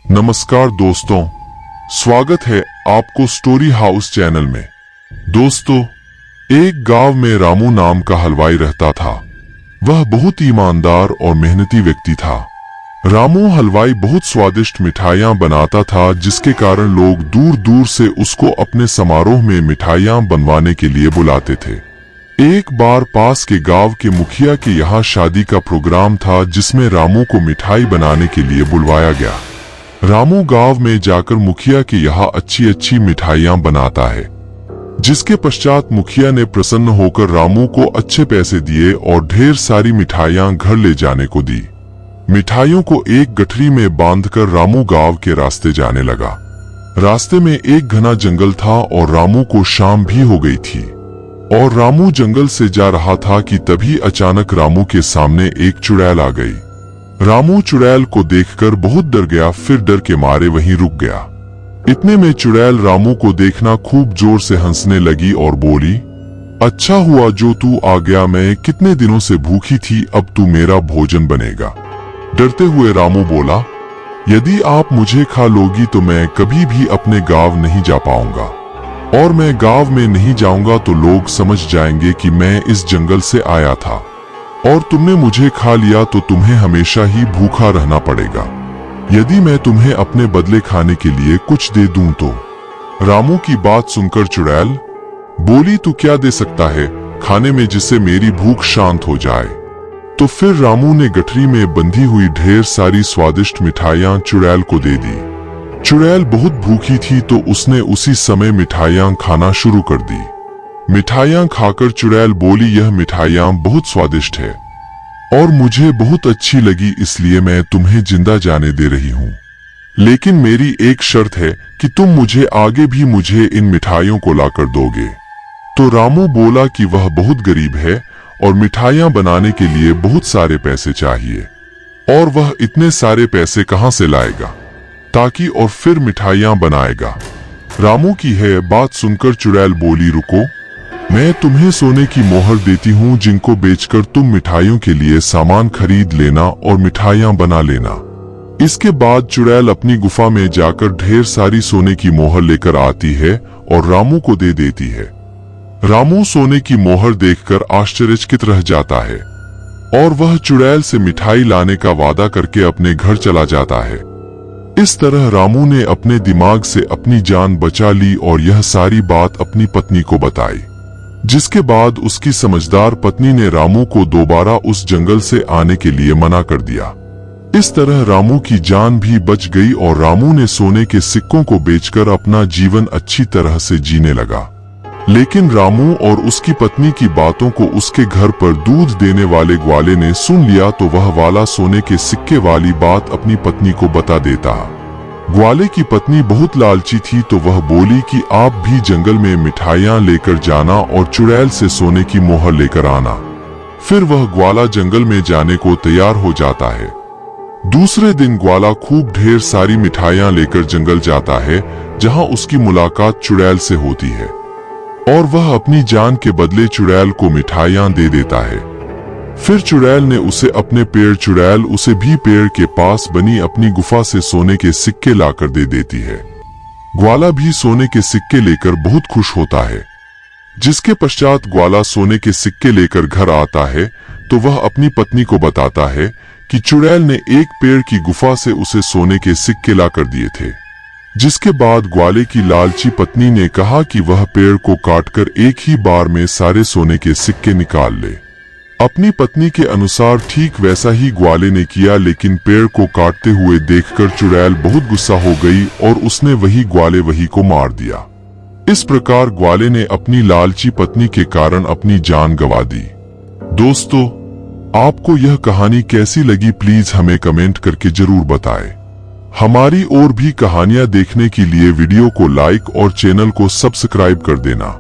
नमस्कार दोस्तों, स्वागत है आपको स्टोरी हाउस चैनल में। दोस्तों, एक गांव में रामू नाम का हलवाई रहता था। वह बहुत ईमानदार और मेहनती व्यक्ति था। रामू हलवाई बहुत स्वादिष्ट मिठाइयां बनाता था, जिसके कारण लोग दूर दूर से उसको अपने समारोह में मिठाइयां बनवाने के लिए बुलाते थे। एक बार पास के गांव के मुखिया के यहाँ शादी का प्रोग्राम था, जिसमें रामू को मिठाई बनाने के लिए बुलवाया गया। रामू गांव में जाकर मुखिया के यहाँ अच्छी अच्छी मिठाइयां बनाता है, जिसके पश्चात मुखिया ने प्रसन्न होकर रामू को अच्छे पैसे दिए और ढेर सारी मिठाइयां घर ले जाने को दी। मिठाइयों को एक गठरी में बांधकर रामू गांव के रास्ते जाने लगा। रास्ते में एक घना जंगल था और रामू को शाम भी हो गई थी और रामू जंगल से जा रहा था कि तभी अचानक रामू के सामने एक चुड़ैल आ गई। रामू चुड़ैल को देखकर बहुत डर गया, फिर डर के मारे वहीं रुक गया। इतने में चुड़ैल रामू को देखना खूब जोर से हंसने लगी और बोली, अच्छा हुआ जो तू आ गया, मैं कितने दिनों से भूखी थी, अब तू मेरा भोजन बनेगा। डरते हुए रामू बोला, यदि आप मुझे खा लोगी तो मैं कभी भी अपने गांव नहीं जा पाऊंगा, और मैं गांव में नहीं जाऊंगा तो लोग समझ जाएंगे कि मैं इस जंगल से आया था, और तुमने मुझे खा लिया तो तुम्हें हमेशा ही भूखा रहना पड़ेगा। यदि मैं तुम्हें अपने बदले खाने के लिए कुछ दे दूं तो। रामू की बात सुनकर चुड़ैल बोली, तू क्या दे सकता है खाने में जिससे मेरी भूख शांत हो जाए। तो फिर रामू ने गठरी में बंधी हुई ढेर सारी स्वादिष्ट मिठाइयां चुड़ैल को दे दी। चुड़ैल बहुत भूखी थी तो उसने उसी समय मिठाइयां खाना शुरू कर दी। मिठाइयां खाकर चुड़ैल बोली, यह मिठाइयां बहुत स्वादिष्ट है और मुझे बहुत अच्छी लगी, इसलिए मैं तुम्हें जिंदा जाने दे रही हूँ। लेकिन मेरी एक शर्त है कि तुम मुझे आगे भी मुझे इन मिठाइयों को लाकर दोगे। तो रामू बोला कि वह बहुत गरीब है और मिठाइयां बनाने के लिए बहुत सारे पैसे चाहिए, और वह इतने सारे पैसे कहां से लाएगा ताकि और फिर मिठाइयां बनाएगा। रामू की है बात सुनकर चुड़ैल बोली, रुको, मैं तुम्हें सोने की मोहर देती हूँ, जिनको बेचकर तुम मिठाइयों के लिए सामान खरीद लेना और मिठाइयां बना लेना। इसके बाद चुड़ैल अपनी गुफा में जाकर ढेर सारी सोने की मोहर लेकर आती है और रामू को दे देती है। रामू सोने की मोहर देखकर आश्चर्यचकित रह जाता है और वह चुड़ैल से मिठाई लाने का वादा करके अपने घर चला जाता है। इस तरह रामू ने अपने दिमाग से अपनी जान बचा ली और यह सारी बात अपनी पत्नी को बताई, जिसके बाद उसकी समझदार पत्नी ने रामू को दोबारा उस जंगल से आने के लिए मना कर दिया। इस तरह रामू की जान भी बच गई और रामू ने सोने के सिक्कों को बेचकर अपना जीवन अच्छी तरह से जीने लगा। लेकिन रामू और उसकी पत्नी की बातों को उसके घर पर दूध देने वाले ग्वाले ने सुन लिया, तो वह वाला सोने के सिक्के वाली बात अपनी पत्नी को बता देता। ग्वाले की पत्नी बहुत लालची थी, तो वह बोली कि आप भी जंगल में मिठाइयां लेकर जाना और चुड़ैल से सोने की मोहर लेकर आना। फिर वह ग्वाला जंगल में जाने को तैयार हो जाता है। दूसरे दिन ग्वाला खूब ढेर सारी मिठाइयां लेकर जंगल जाता है, जहां उसकी मुलाकात चुड़ैल से होती है और वह अपनी जान के बदले चुड़ैल को मिठाइयां दे देता है। फिर चुड़ैल ने उसे अपने चुड़ैल उसे भी पेड़ के पास बनी अपनी गुफा से सोने के सिक्के लाकर दे देती है। ग्वाला भी सोने के सिक्के लेकर बहुत खुश होता है। जिसके पश्चात ग्वाला सोने के सिक्के लेकर घर आता है, तो वह अपनी पत्नी को बताता है कि चुड़ैल ने एक पेड़ की गुफा से उसे सोने के सिक्के लाकर दिए थे। जिसके बाद ग्वाले की लालची पत्नी ने कहा कि वह पेड़ को काटकर एक ही बार में सारे सोने के सिक्के निकाल ले। अपनी पत्नी के अनुसार ठीक वैसा ही ग्वाले ने किया, लेकिन पेड़ को काटते हुए देखकर चुड़ैल बहुत गुस्सा हो गई और उसने वही ग्वाले को मार दिया। इस प्रकार ग्वाले ने अपनी लालची पत्नी के कारण अपनी जान गंवा दी। दोस्तों, आपको यह कहानी कैसी लगी, प्लीज हमें कमेंट करके जरूर बताएं। हमारी और भी कहानियां देखने के लिए वीडियो को लाइक और चैनल को सब्सक्राइब कर देना।